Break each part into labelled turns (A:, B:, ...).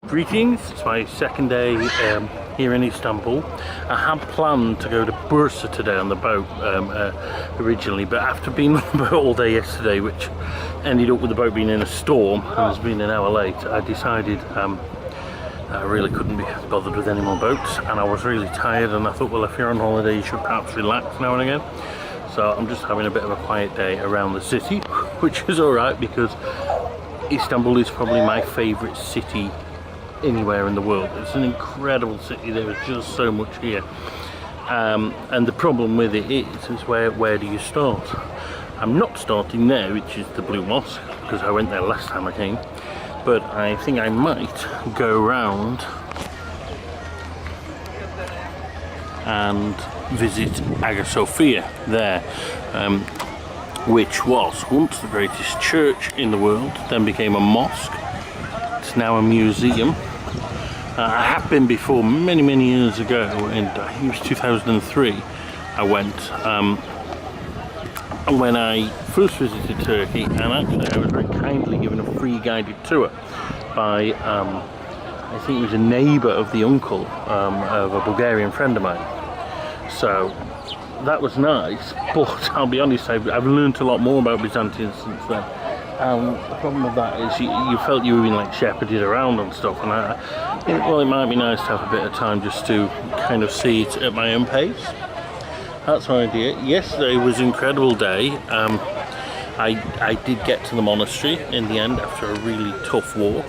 A: Greetings, it's my second day here in Istanbul. I had planned to go to Bursa today on the boat originally, but after being on the boat all day yesterday, which ended up with the boat being in a storm and has been an hour late, I decided I really couldn't be bothered with any more boats, and I was really tired, and I thought, well, if you're on holiday you should perhaps relax now and again. So I'm just having a bit of a quiet day around the city, which is alright because Istanbul is probably my favourite city anywhere in the world. It's an incredible city. There is just so much here, and the problem with it is where do you start? I'm not starting there, which is the Blue Mosque, because I went there last time I came, but I think I might go round and visit Haghia Sophia there, which was once the greatest church in the world, then became a mosque. It's now a museum. I have been before many years ago, and I think it was 2003 I went, when I first visited Turkey, and actually I was very kindly given a free guided tour by, I think it was a neighbour of the uncle of a Bulgarian friend of mine. So that was nice, but I'll be honest, I've learned a lot more about Byzantium since then. The problem with that is you felt you were being like shepherded around and stuff, and I think, well, it might be nice to have a bit of time just to kind of see it at my own pace. That's my idea. Yesterday was an incredible day. I did get to the monastery in the end after a really tough walk,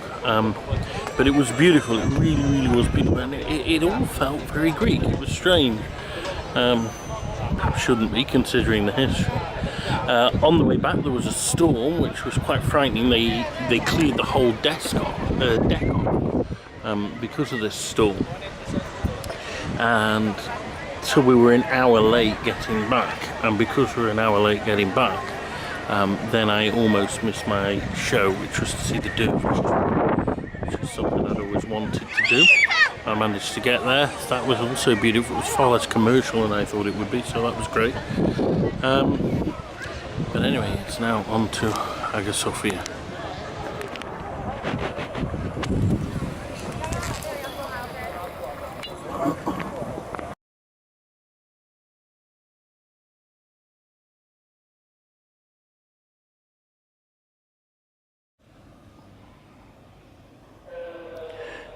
A: but it was beautiful. It really was beautiful, and it all felt very Greek. It was strange. Perhaps shouldn't be, considering the history. On the way back there was a storm which was quite frightening. They cleared the whole deck off because of this storm, and so we were an hour late getting back, and because we were an hour late getting back, then I almost missed my show, which was to see the Dervish, which is something I'd always wanted to do. I managed to get there. That was also beautiful. It was far less commercial than I thought it would be, so that was great. But anyway, it's now on to Haghia Sophia.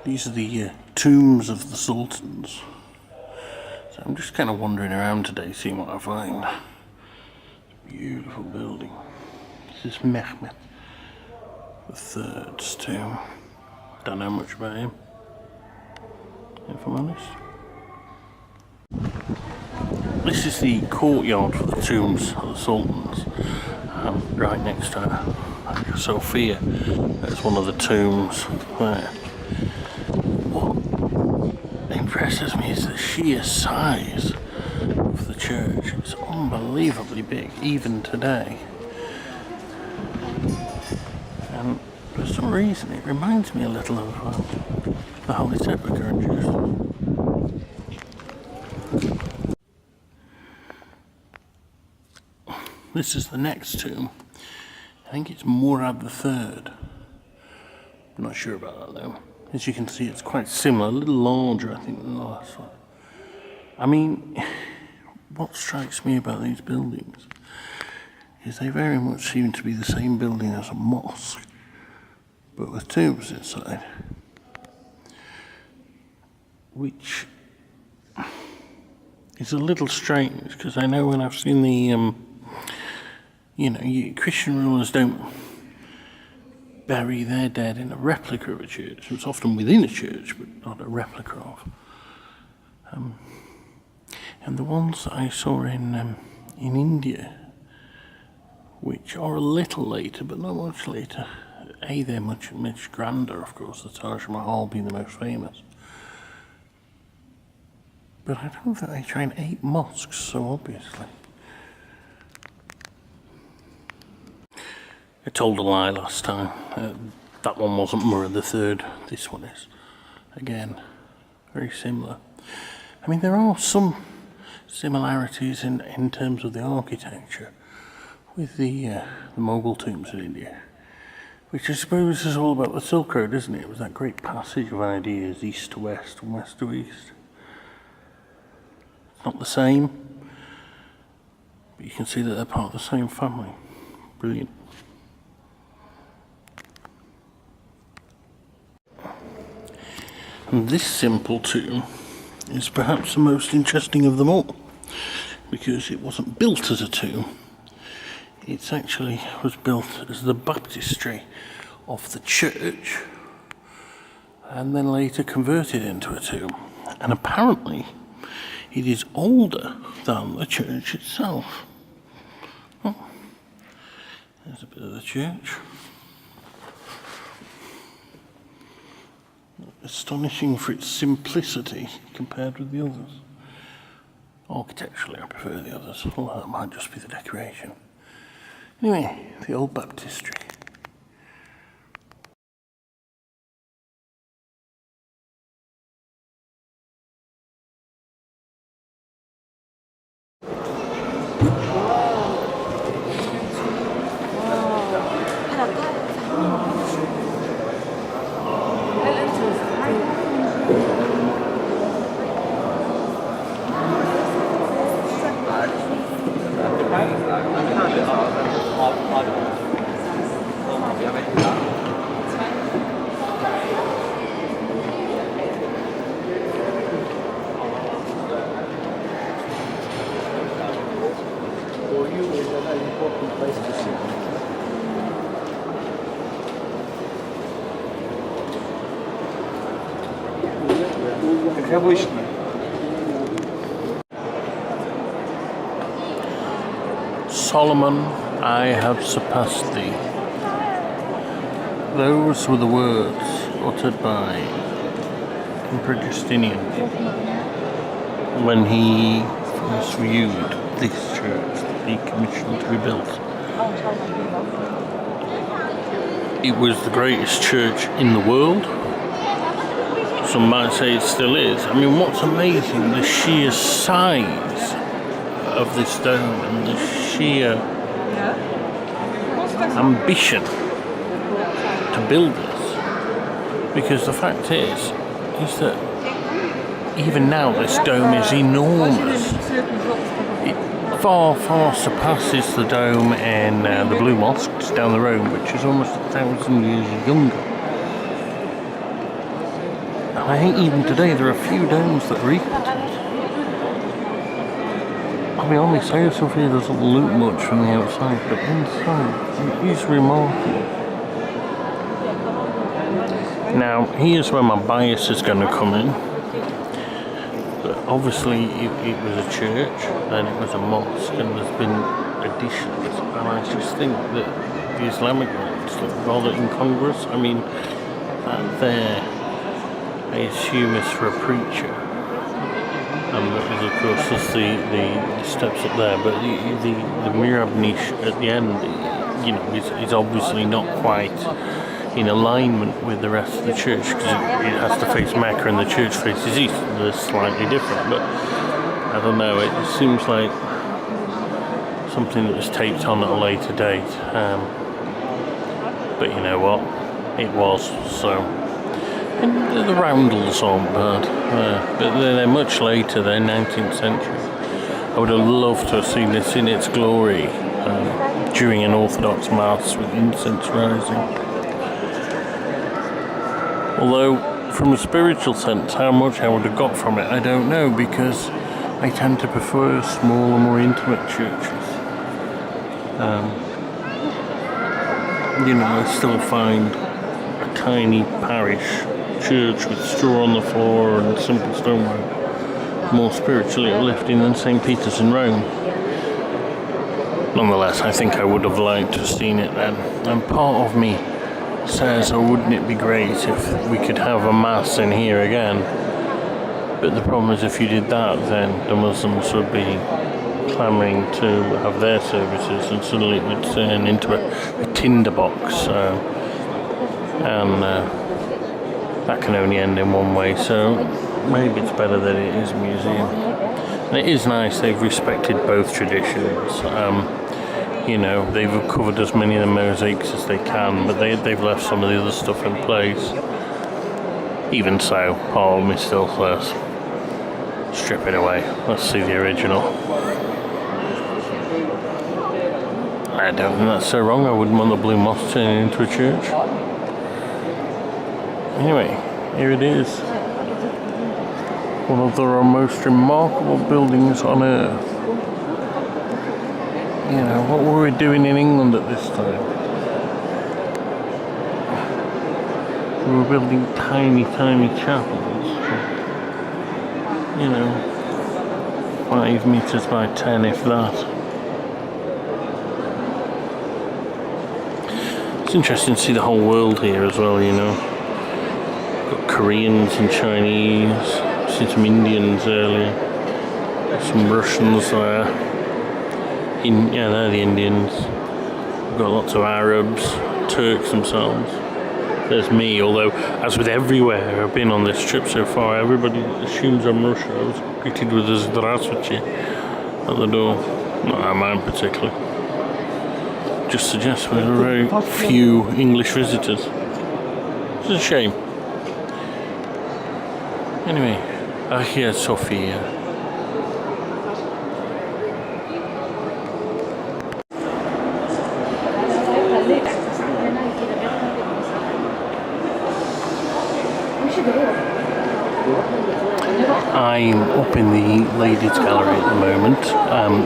A: These are the tombs of the sultans. So I'm just kind of wandering around today, seeing what I find. Beautiful building. This is Mehmet III's tomb. Don't know much about him, if I'm honest. This is the courtyard for the tombs of the sultans, right next to Haghia Sophia. There's one of the tombs there. What impresses me is the sheer size of the church. It's unbelievably big, even today. And for some reason it reminds me a little of the Holy Sepulchre in Jerusalem. This is the next tomb. I think it's Murad III. I'm not sure about that though. As you can see, it's quite similar, a little larger I think than the last one. I mean, what strikes me about these buildings is they very much seem to be the same building as a mosque, but with tombs inside, which is a little strange, because I know when I've seen the, Christian rulers don't bury their dead in a replica of a church. It's often within a church, but not a replica of. And the ones that I saw in India, which are a little later, but not much later. They're much grander, of course, the Taj Mahal being the most famous. But I don't think they try and ape mosques so obviously. I told a lie last time. That one wasn't Murad III, this one is. Again, very similar. I mean, there are some similarities in terms of the architecture with the Mughal tombs in India. Which I suppose is all about the Silk Road, isn't it? It was that great passage of ideas, east to west and west to east. It's not the same, but you can see that they're part of the same family. Brilliant. And this simple tomb is perhaps the most interesting of them all, because it wasn't built as a tomb. It actually was built as the baptistry of the church and then later converted into a tomb. And apparently it is older than the church itself. Oh, there's a bit of the church. Astonishing for its simplicity compared with the others. Architecturally I prefer the others, although that might just be the decoration. Anyway, the old baptistry. Solomon, I have surpassed thee. Those were the words uttered by Emperor Justinian when he first viewed this church that he commissioned to be built. It was the greatest church in the world. Some might say it still is. I mean, what's amazing, the sheer size of this dome and the sheer ambition to build this. Because the fact is that even now this dome is enormous. It far, far surpasses the dome in the Blue Mosque just down the road, which is almost 1,000 years younger. And I think even today there are a few domes that are equal to it. I'll be honest, Hagia Sophia doesn't look much from the outside, but inside it is remarkable. Now, here's where my bias is going to come in. But obviously it was a church, then it was a mosque, and there's been additions. And I just think that the Islamic ones look rather incongruous. I mean, that there, I assume is for a preacher. Because of course there's the steps up there, but the mihrab niche at the end, you know, is obviously not quite in alignment with the rest of the church, because it has to face Mecca and the church faces east. They're slightly different, but I don't know, it seems like something that was taped on at a later date. But you know what, it was, so. And the roundels aren't bad, but they're much later, they're 19th century. I would have loved to have seen this in its glory during an Orthodox Mass with incense rising. Although, from a spiritual sense, how much I would have got from it, I don't know, because I tend to prefer smaller, more intimate churches. You know, I still find a tiny parish church with straw on the floor and simple stonework more spiritually uplifting than St. Peter's in Rome. Nonetheless, I think I would have liked to have seen it then. And part of me says, oh, wouldn't it be great if we could have a mass in here again? But the problem is, if you did that, then the Muslims would be clamouring to have their services, and suddenly it would turn into a tinderbox. That can only end in one way, so maybe it's better that it is a museum. And it is nice, they've respected both traditions. You know, they've recovered as many of the mosaics as they can, but they've left some of the other stuff in place. Even so, part of me still says, strip it away. Let's see the original. I don't think that's so wrong. I wouldn't want the Blue Moss turning into a church. Anyway, here it is. One of the most remarkable buildings on earth. You know, what were we doing in England at this time? We were building tiny, tiny chapels. You know, 5 meters by 10, if that. It's interesting to see the whole world here as well, you know. Got Koreans and Chinese, seen some Indians earlier, some Russians there. Yeah, they're the Indians. We've got lots of Arabs, Turks themselves. There's me, although, as with everywhere I've been on this trip so far, everybody assumes I'm Russian. I was greeted with a Zdravstvuyte at the door. Not mine particularly. Just suggests we have very few English visitors. It's a shame. Anyway, Haghia Sophia. I'm up in the Ladies Gallery at the moment.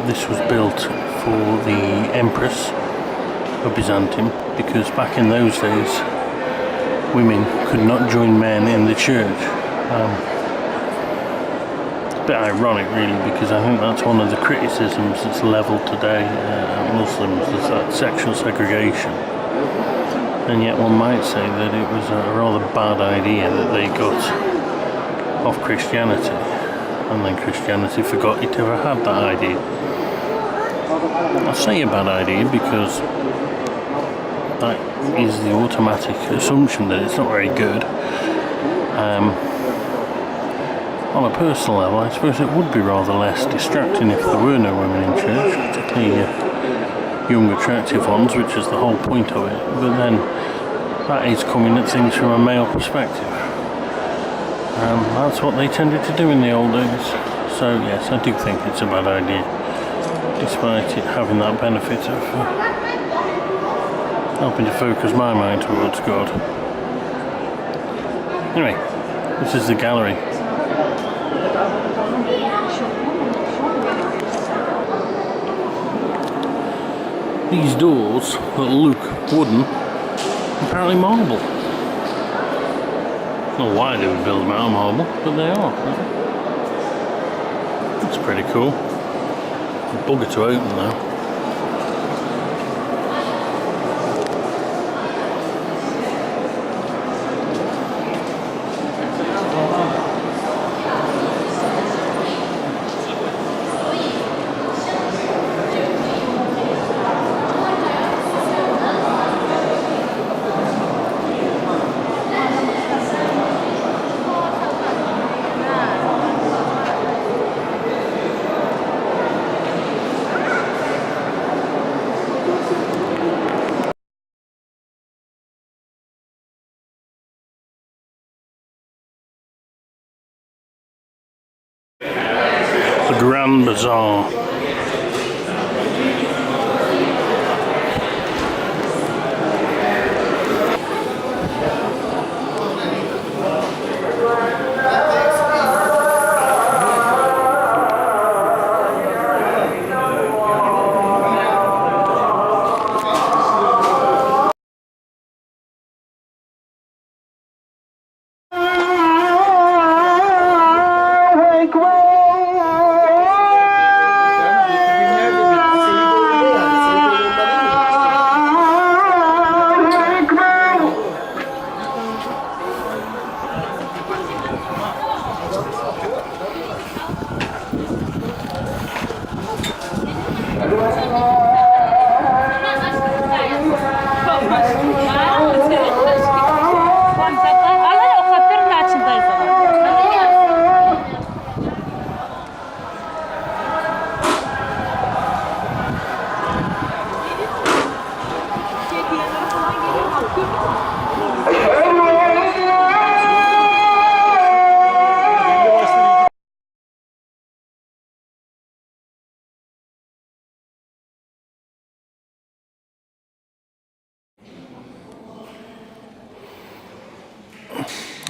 A: This was built for the Empress of Byzantium, because back in those days women could not join men in the church. It's a bit ironic really, because I think that's one of the criticisms that's levelled today at Muslims, is that sexual segregation. And yet one might say that it was a rather bad idea that they got off Christianity, and then Christianity forgot it ever had that idea. I say a bad idea because that is the automatic assumption that it's not very good. On a personal level, I suppose it would be rather less distracting if there were no women in church, particularly young, attractive ones, which is the whole point of it. But then that is coming at things from a male perspective. That's what they tended to do in the old days. So yes, I do think it's a bad idea, despite it having that benefit of helping to focus my mind towards God. Anyway, this is the gallery. These doors that look wooden, apparently marble. I don't know why they would build them out of marble, but they are. That's pretty cool. A bugger to open though. The Grand Bazaar.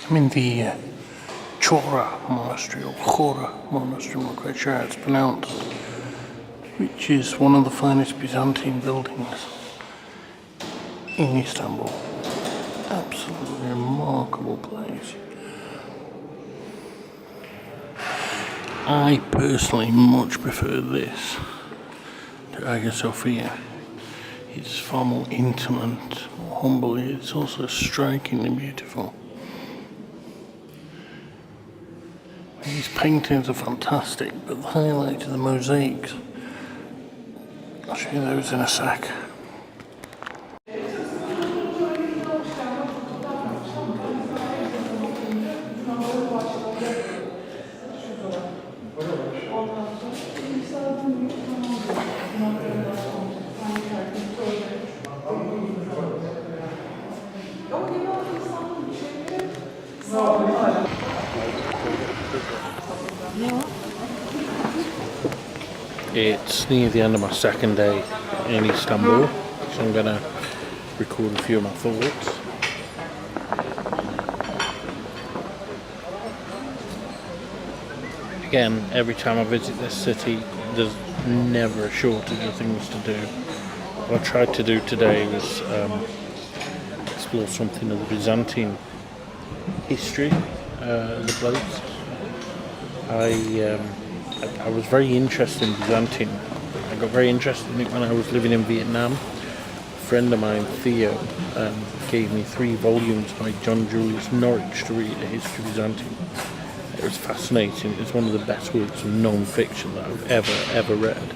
A: I'm in the Chora monastery, or Chora monastery, I'm not quite sure how it's pronounced, which is one of the finest Byzantine buildings in Istanbul. Absolutely remarkable place. I personally much prefer this to Haghia Sophia. It's far more intimate, more humble. It's also strikingly beautiful. These paintings are fantastic, but the highlight are the mosaics. I'll show you those in a sec. It's near the end of my second day in Istanbul, so I'm going to record a few of my thoughts. Again, every time I visit this city, there's never a shortage of things to do. What I tried to do today was explore something of the Byzantine history of the place. I was very interested in Byzantium. I got very interested in it when I was living in Vietnam. A friend of mine, Theo, gave me 3 volumes by John Julius Norwich to read, A History of Byzantium. It was fascinating. It's one of the best works of non-fiction that I've ever read.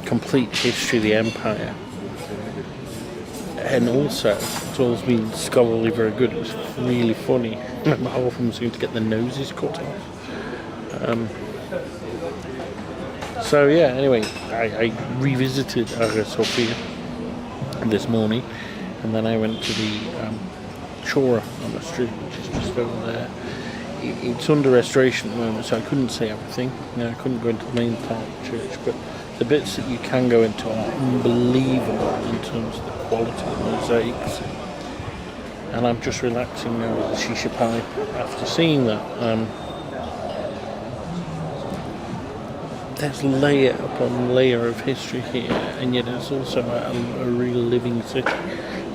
A: Complete history of the empire. And also, it's always been scholarly very good. It was really funny. I remember how often we seemed to get the noses cut off. So yeah, anyway, I revisited Haghia Sophia this morning, and then I went to the Chora monastery, which is just over there. It's under restoration at the moment, so I couldn't see everything. I couldn't go into the main part of the church, but the bits that you can go into are unbelievable in terms of the quality of the mosaics. And I'm just relaxing now with the shisha pipe after seeing that. There's layer upon layer of history here, and yet it's also a real living city.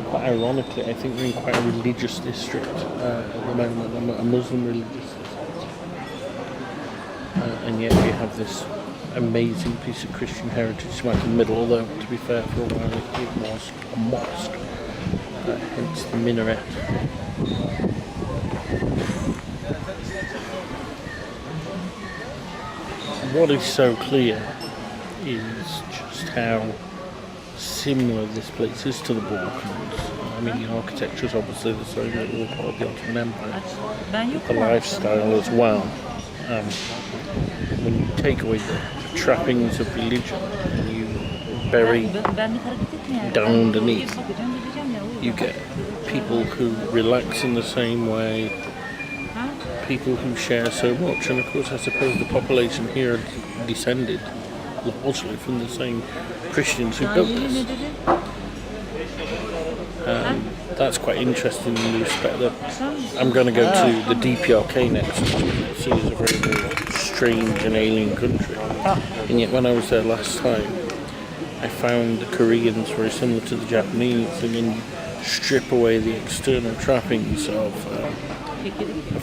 A: Quite ironically, I think we're in quite a religious district at the moment, a Muslim religious district. And yet we have this amazing piece of Christian heritage right in the middle, although to be fair, for a while it was a mosque, hence the minaret. What is so clear is just how similar this place is to the Balkans. I mean, the architecture is obviously the same, all part of the Ottoman Empire, but the lifestyle as well. When you take away the trappings of religion and you bury down underneath, you get people who relax in the same way, people who share so much, and of course I suppose the population here descended largely from the same Christians who built this. That's quite interesting in the respect that I'm going to go to the DPRK next, which is a very, very strange and alien country, and yet when I was there last time I found the Koreans very similar to the Japanese, and then you strip away the external trappings of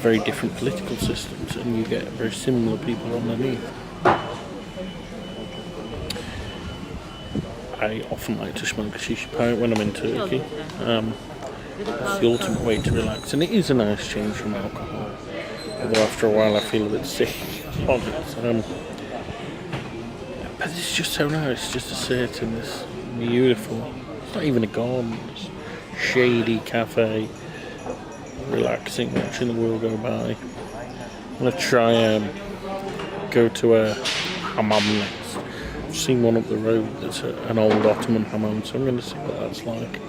A: very different political systems and you get very similar people underneath. I often like to smoke a shisha pipe when I'm in Turkey. It's the ultimate way to relax, and it is a nice change from alcohol, although after a while I feel a bit sick on it. But it's just so nice just to sit in this beautiful, it's not even a garden, it's shady cafe, relaxing, watching the world go by. I'm going to try and go to a hammam next. seen one up the road that's an old Ottoman hammam, so I'm going to see what that's like.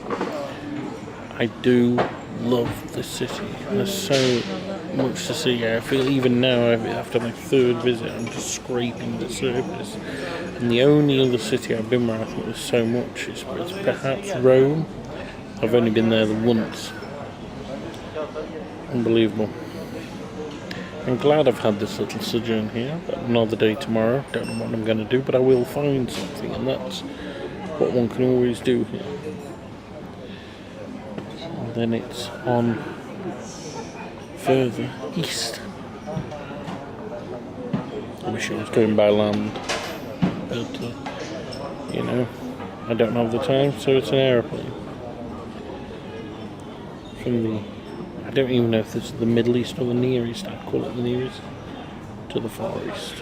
A: I do love this city. There's so much to see. I feel even now, after my third visit, I'm just scraping the surface. And the only other city I've been where I think there's so much is perhaps Rome. I've only been there once. Unbelievable. I'm glad I've had this little sojourn here. I've got another day tomorrow. Don't know what I'm going to do, but I will find something, and that's what one can always do here. And then it's on further east. I wish I was going by land, but you know, I don't have the time, so it's an aeroplane. From the, I don't even know if this is the Middle East or the Near East. I'd call it the Near East, to the Far East.